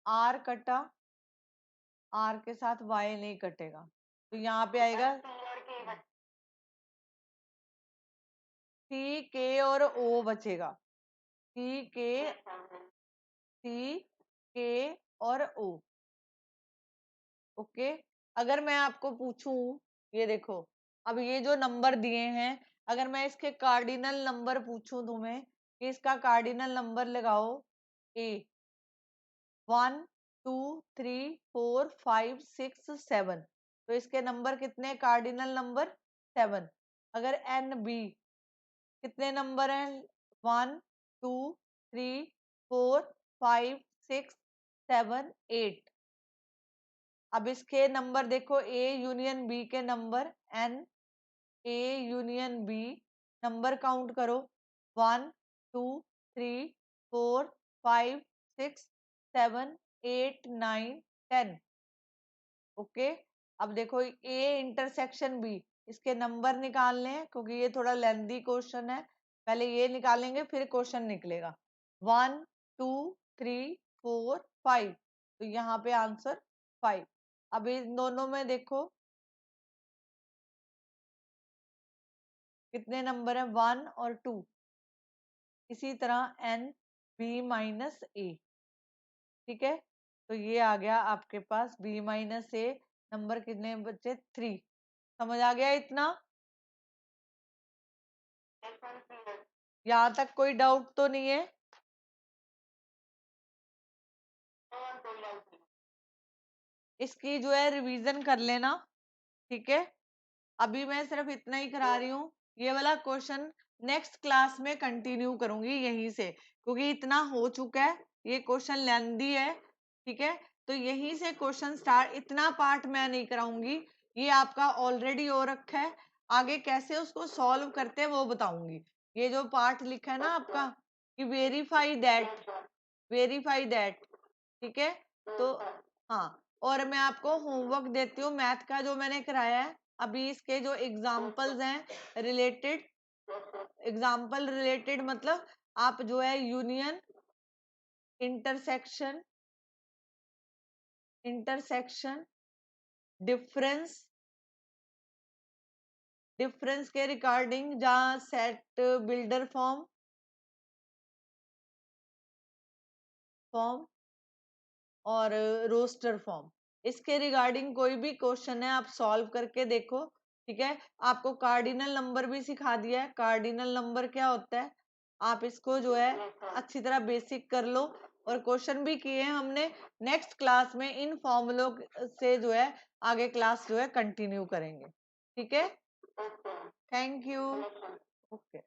Speaker 1: आर कटा, आर के साथ वाई नहीं कटेगा, तो यहाँ पे आएगा सी के और ओ बचेगा, सी के और ओ। ओके, अगर मैं आपको पूछूं, ये देखो, अब ये जो नंबर दिए हैं, अगर मैं इसके कार्डिनल नंबर पूछूं तुम्हें कि इसका कार्डिनल नंबर लगाओ, ए 1 2 3 4 5 6 7, तो इसके नंबर कितने, कार्डिनल नंबर 7। अगर एन बी कितने नंबर हैं, 1 2 3 4 5 6 7 8। अब इसके नंबर देखो, ए यूनियन बी के number, N, A union B, number count करो, 1 2 3 4 5 6 7 8 9 10। ओके, अब देखो ए इंटरसेक्शन बी, इसके नंबर निकालने हैं क्योंकि ये थोड़ा लेंदी क्वेश्चन है, पहले ये निकालेंगे फिर क्वेश्चन निकलेगा। 1 2 3 4 5, तो यहाँ पे आंसर 5। अब इन दोनों में देखो कितने नंबर है, 1 और 2। इसी तरह एन बी माइनस ए, ठीक है, तो ये आ गया आपके पास बी माइनस ए, नंबर कितने बचे, 3। समझ आ गया इतना, यहाँ तक कोई डाउट तो नहीं है? इसकी जो है रिवीजन कर लेना, ठीक है। अभी मैं सिर्फ इतना ही करा रही हूँ, ये वाला क्वेश्चन नेक्स्ट क्लास में कंटिन्यू करूंगी यहीं से, क्योंकि इतना हो चुका है, ये क्वेश्चन लेंदी है, ठीक है। तो यहीं से क्वेश्चन स्टार्ट, इतना पार्ट मैं नहीं कराऊंगी, ये आपका ऑलरेडी हो रखा है, आगे कैसे उसको सॉल्व करते हैं वो बताऊंगी। ये जो पार्ट लिखा है ना आपका कि वेरीफाई दैट, ठीक है। तो हाँ, और मैं आपको होमवर्क देती हूँ मैथ का जो मैंने कराया है, अभी इसके जो एग्जाम्पल्स हैं रिलेटेड, एग्जाम्पल रिलेटेड मतलब आप जो है यूनियन, इंटरसेक्शन, डिफरेंस, डिफरेंस के रिगार्डिंग जहाँ सेट बिल्डर फॉर्म और रोस्टर फॉर्म, इसके रिगार्डिंग कोई भी क्वेश्चन है आप सॉल्व करके देखो, ठीक है। आपको कार्डिनल नंबर भी सिखा दिया है, कार्डिनल नंबर क्या होता है, आप इसको जो है अच्छी तरह बेसिक कर लो, और क्वेश्चन भी किए हैं हमने। नेक्स्ट क्लास में इन फॉर्मूलों से जो है आगे क्लास जो है कंटिन्यू करेंगे, ठीक है। Thank you. ओके।